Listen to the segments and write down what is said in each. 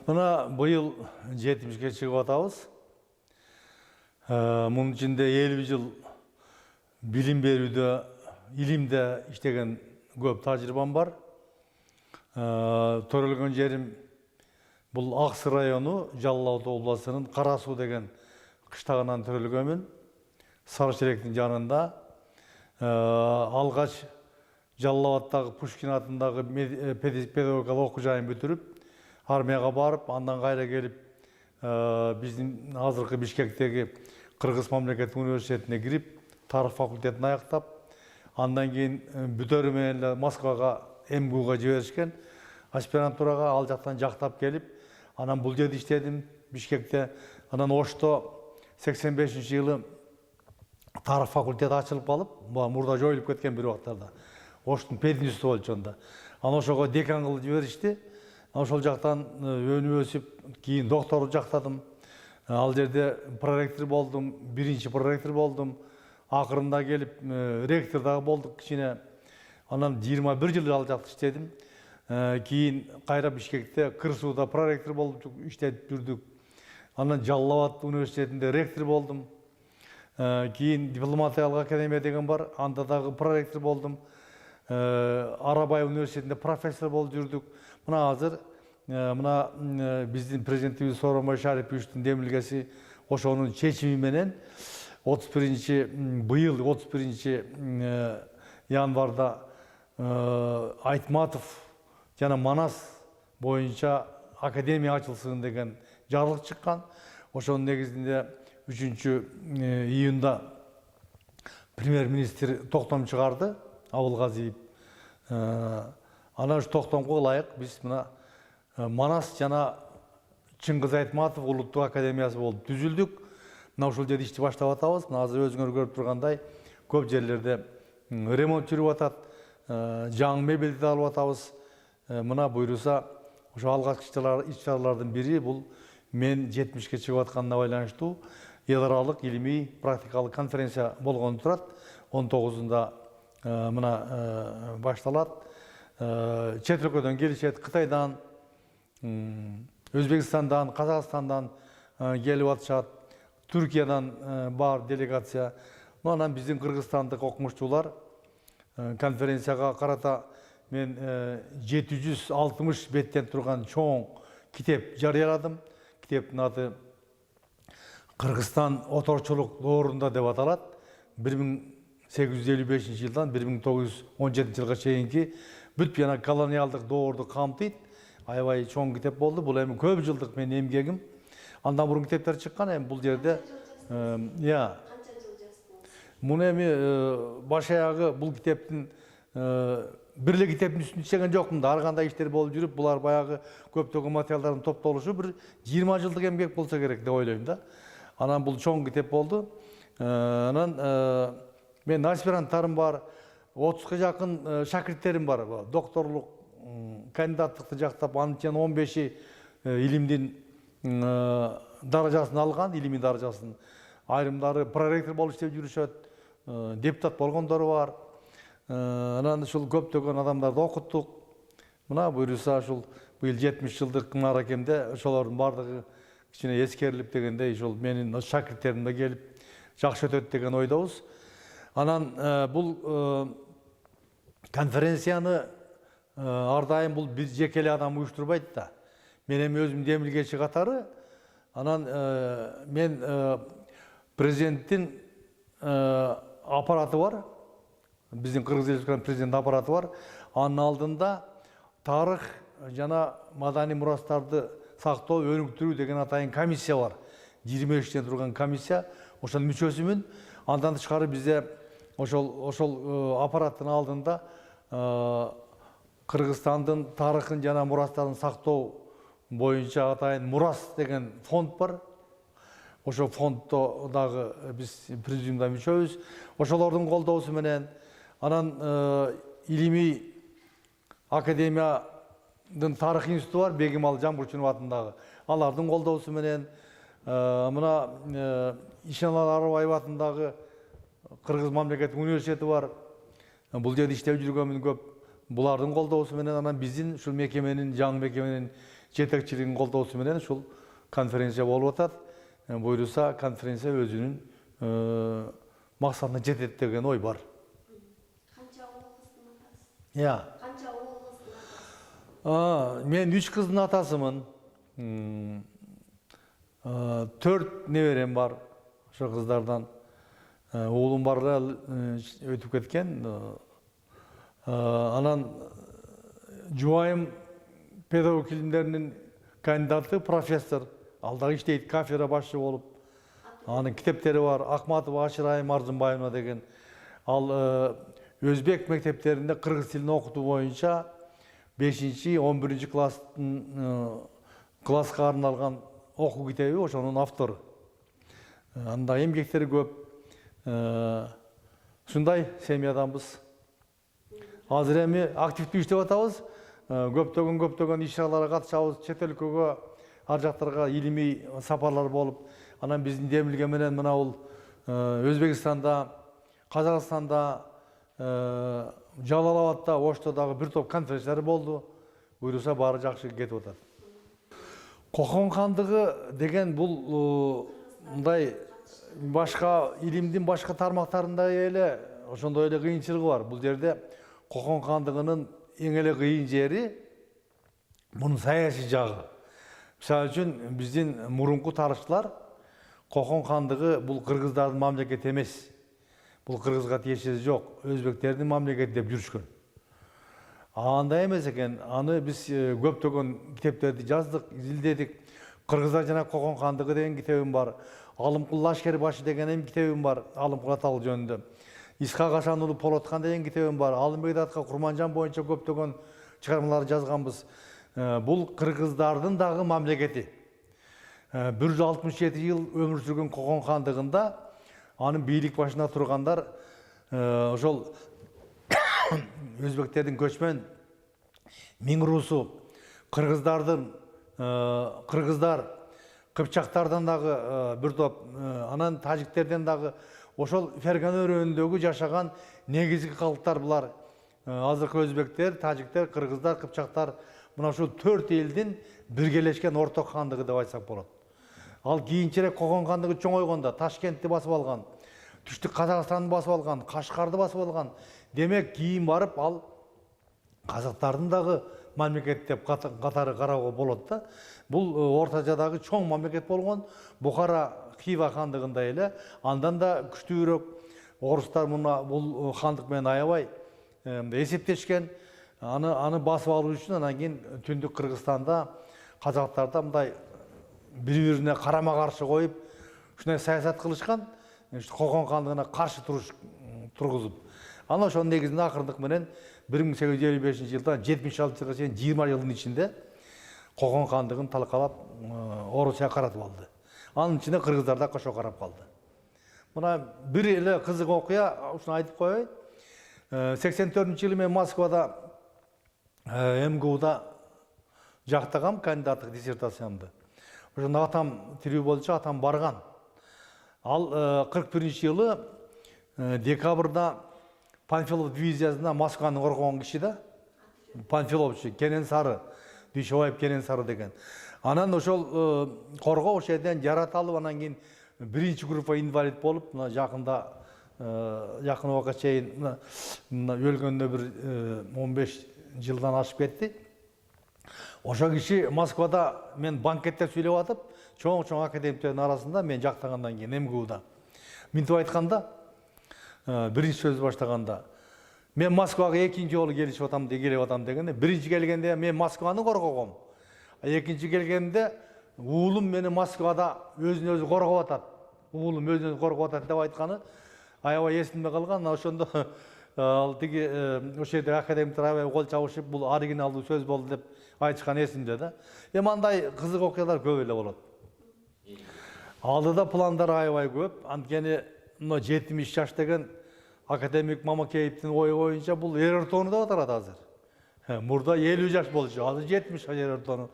Мына быйыл 70-ке чыгып атабыз. Мунун ичинде 50 жыл билим берүүдө, илимде иштеген көп тажрыйбам бар. Төрөлгөн жерим бул Аксы району, Жалал Абад областынын Кара Суу деген кыштагынан төрөлгөнмүн. Сары Шеректин жанында. Алгач Жалал Абадтагы Пушкин атындагы педагогикалык окуу жайын бүтүрүп, армияга барып, андан кайра келип, биздин азыркы Бишкектеги Кыргыз мамлекеттик университетине кирип, тарых факультетин аяктап, андан кийин бүтөрү менен эле Москвага МГУга жиберишкен. Аспирантурага ал жактан жактап келип, анан бул жерде иштедим Бишкекте. Анан Ошто 85-жылы тарых факультети ачылып калып, мурда жоюлуп кеткен бир убактарда. Оштун пединституты болчу анда. Анан ошого декан кылып жиберишти. Ошол жактан өнүп өсүп, кийин докторлук жактадым. Ал жерде проректор болдум, биринчи проректор болдум. Акырында келип ректор дагы болдук кичине. Анан 21 жыл ал жакта иштедим. Кийин кайра Бишкекте Кырсууда проректор болуп иштеп жүрдүк. Анан Жалал Абад университетинде ректор болдум. Кийин дипломатиялык академия деген бар, анда дагы проректор болдум. Арабай университетинде профессор болуп жүрдүк. Мына азыр биздин президентибиз Сооронбай Шариповичтин демилгеси ошонун чечими менен быйыл 31 январда Айтматов жана Манас боюнча академия ачылсын деген жарлык чыккан. Ошонун негизинде 3-июнда премьер-министр токтом чыгарды, Абылгазиев. Анан ушу токтомго ылайык биз мына Манас жана Чыңгыз Айтматов улуттук академиясы болуп түзүлдүк. Мына ушул жерде ишти баштап атабыз. Мына азыр өзүңөр көрүп тургандай көп жерлерде ремонт жүрүп атат. Жаңы мебелди алып атабыз. Мына буйруса ошо алгачкы иш-чаралардын бири бул мен 70-ке чыгып атканына байланыштуу эл аралык илимий практикалык конференция болгону турат. 19-унда мына башталат. Чет өлкөдөн келишет, Кытайдан, Өзбекстандан, Казакстандан келип атышат, Түркиядан бар делегация. Анан биздин кыргызстандык окумуштуулар конференцияга карата мен 760 беттен турган чоң китеп жарыяладым. Китептин аты Кыргызстан оторчулук доорунда деп аталат. 1855 жылдан 1917 жылга чейинки бүт жана колониалдык доорду камтыйт. Аябай чоң китеп болду. Бул эми көп жылдык менин эмгегим. Андан мурун китептер чыккан. Эми бул жерде канча жыл жаздыңыз? Муну эми баш аягы бул китептин бир эле китептин үстүнө иштеген жокмун да. Ар кандай иштер болуп жүрүп, булар баягы көптөгөн материалдардын топтолушу бир 20 жылдык эмгек болсо керек деп ойлойм да. Анан бул чоң китеп болду. Анан мен аспиранттарым бар, 30-га жакын шакирттерим бар. Докторлук, кандидаттыкты жактап, анын ичинен 15-и илимдин даражасын алган, илимий даражасын. Айрымдары проректор болуп иштеп жүрүшөт, депутат болгондору бар. Анан ушул көптөгөн адамдарды окуттук. Мына буйруса ушул быйыл 70 жылдык мааракемде ошолордун бардыгы кичине эскерилип дегендей, ушул менин шакирттерим да келип жакшы өтөт деген ойдобуз. Анан бул конференцияны ар дайым бул бир жеке эле адам уюштурбайт да. Мен эми өзүм демилгечи катары, анан мен президенттин аппараты бар. Биздин Кыргыз Республикасынын президент аппараты бар. Анын алдында тарых жана маданий мурастарды сактоо, өнүктүрүү деген атайын комиссия бар. 23-тен турган комиссия. Ошонун мүчөсүмүн. Андан тышкары бизде ошол аппараттын алдында Кыргызстандын тарыхын жана мурастарын сактоо боюнча атайын мурас деген фонд бар. Ошол фонддо дагы биз президиумда мүчөбүз. Ошолордун колдоосу менен анан илимий академиядын тарых институту бар, Бегимал Жамбурчунов атындагы. Алардын колдоосу менен мына Ишеналы Арабаев атындагы Кыргыз мамлекеттик университети бар. Бул жерде иштеп жүргөнмүн көп. Булардын колдоосу менен анан биздин ушул мекеменин, жаңы мекеменин жетекчилигинин колдоосу менен ушул конференция болуп атат. Буюрса конференция өзүнүн максатына жетет деген ой бар. Канча уул кыздын атасыз? Иә. Канча уул кыздын атасыз? Мен 3 кыздын атасымын. 4 неберем бар. Ошо кыздардан уулум бар да өтүп кеткен. Анан жубайым педагог илимдеринин кандидаты, профессор. Ал дагы иштейт, кафедра башчы болуп. Анын китептери бар. Акматова Ашырайым Арзымбаевна деген. Ал өзбек мектептеринде кыргыз тилин окутуу боюнча 5-11 класска арналган окуу китеби, ошонун автору. Анда эмгектери көп. Ушундай семьядамбыз. Азыр эми активдүү иштеп атабыз. Көптөгөн иш-чараларга катышабыз. Чет өлкөгө, ар жактарга илимий сапарлар болуп, анан биздин демилге менен мына бул Өзбекстанда, Казакстанда, Жалалабадта, Ошто дагы бир топ конференциялар болду. Буюрса баары жакшы кетип атат. Кокон хандыгы деген бул мындай башка илимдин башка тармактарындай эле ошондой эле кыйынчылыгы бар. Бул жерде Кокон хандыгынын эң эле кыйын жери мунун саясий жагы. Мисалы үчүн биздин мурунку тарыхчылар Кокон хандыгы бул кыргыздардын мамлекети эмес. Бул кыргызга тиешеси жок, өзбектердин мамлекети деп жүрүшкөн. Андай эмес экен. Аны биз көптөгөн китептерди жаздык, изилдедик. Кыргыздар жана Кокон хандыгы деген китебим бар. Алымкул Лашкер башы деген китебим бар, Алымкул аталы жөнүндө. Исхак Ашануулу Полоткан деген китебим бар. Алымбек Датка Курманжан боюнча көптөгөн чыгармалар жазганбыз. Бул кыргыздардын дагы мамлекети. 167 жыл өмүр сүргөн Кокон хандыгында анын бийлик башына тургандар ошол өзбектердин көчмөн Миңрусу, кыргыздар, кыпчактардан дагы бир топ, анан тажиктерден дагы ошол Ферган өрөөнүндөгү жашаган негизги калктар булар. Азыркы өзбектер, тажиктер, кыргыздар, кыпчактар, мына ушул 4 элдин биргелешкен орток хандыгы деп айтсак болот. Ал кийинчерээк Кокон хандыгы чоңойгондо Ташкентти басып алган, түштүк Казакстанды басып алган, Кашкарды басып алган. Демек кийин барып ал казактардын дагы мамлекет деп катары кароого болот да. Бул ортачадагы чоң мамлекет болгон. Бухара Хива хандыгында эле андан да күчтүүрөөк. Орустар мына бул хандык менен аябай эсептешкен. Аны басып алуу үчүн анан кийин түндүк Кыргызстанда казактарда мындай бири-бирине карама каршы коюп, ушундай саясат кылышкан. Кокон хандыгына каршы тургузуп. Анан ошонун негизинде акырдык менен 1855-жылдан 76-жылга чейин 20 жылдын ичинде Кокон хандыгын талкалап Орусияга каратып алды. Анын ичинде кыргыздар да кошо карап калды. Мына бир эле кызык окуя, ушуну айтып коеюн. 84-жылы мен Москвада МГУда жактагам кандидаттык диссертациямды. Ошондо атам тирүү болчу, атам барган. Ал 41-жылы декабрда Панфилов дивизиясына Москваны коргогон киши да. Панфиловчу, Кенен Сары, Дүйшөбаев Кенен Сары деген. Анан ошол коргоо ошол жерден жараталып, анан кийин биринчи группа инвалид болуп, мына жакында жакын убакка чейин өлгөндө бир 15 жылдан ашып кетти. Ошо киши Москвада мен банкетте сүйлөп атып, чоң академиктердин арасында мен жактагандан кийин МГУда. Минтип айтканда, биринчи сөз баштаганда, мен Москвага экинчи жолу келип атам дегенде, биринчи келгенде мен Москваны коргогом. Экинчи келгенде уулум мени Москвада өзүн өзү коргоп атат. Уулум өзүн өзү коргоп атат деп айтканы аябай эсимде калган. Ошондо ал тиги ошол жерде академиктер аябай кол чабышып, бул оригиналдуу сөз болду деп айтышкан эсимде да. Эми андай кызык окуялар көп эле болот. Алдыда пландар аябай көп. Анткени 70 жаш деген академик Мамакеевдин ою боюнча бул эр ортону деп аталат азыр. Мурда 50 жаш болчу, азыр 70 жаш эр ортону.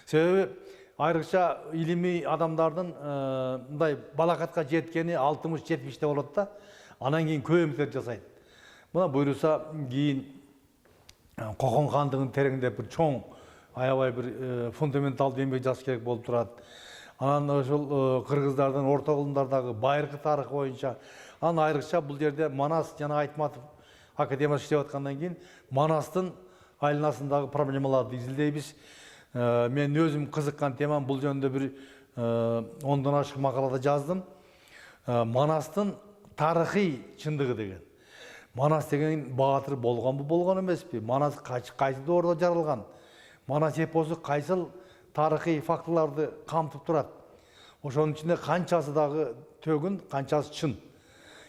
Себеби айрыкча илимий адамдардын мындай балакатка жеткени 60-70-те болот да. Анан кийин көймөктөр жасайт. Мына буйруса кийин Кокон хандыгын тереңдеп бир чоң аябай бир фундаменталдуу эмгек жазыш керек болуп турат. Анан ошол кыргыздардын орто кылымдардагы байыркы тарыхы боюнча, анан айрыкча бул жерде Манас жана Айтматов академиясы иштеп аткандан кийин Манастын айланасындагы проблемаларды изилдейбиз. Мен өзүм кызыккан темам, бул жөнүндө бир 10дон ашык макалада жаздым. Манастын тарыхый чындыгы деген. Манас деген баатыр болгонбу, болгон эмеспи? Манас кайсы доордо жаралган? Манас эпосу кайсыл тарыхый фактыларды камтып турат? Ошонун ичинде канчасы дагы төгүн, канчасы чын?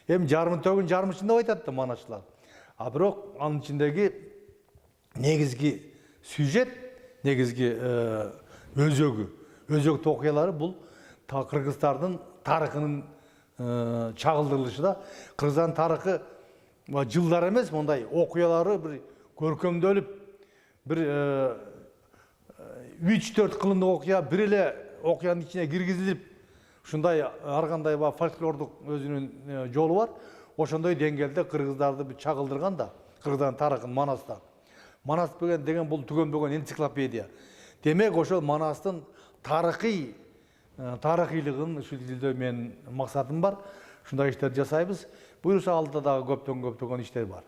Эми жарымы төгүн, жарымы чын деп айтат да манасчылар. А бирок анын ичиндеги негизги сюжет, негизги өзөктүү окуялары бул кыргыздардын тарыхынын чагылдырылышы да. Кыргыздардын тарыхы жылдар эмес, мындай окуялары бир көркөмдөлүп, бир 3-4 кылымдык окуя бир эле окуянын ичине киргизилип, ушундай ар кандай фольклордук өзүнүн жолу бар. Ошондой деңгээлде кыргыздарды бир чагылдырган да, кыргыздардын тарыхын Манаста. Манас деген бул түгөнбөгөн энциклопедия. Демек ошол Манастын тарыхыйлыгын изилдөө менин максатым бар. Ушундай иштер жасайбыз. Буюрса алдыда дагы көптөгөн иштер бар.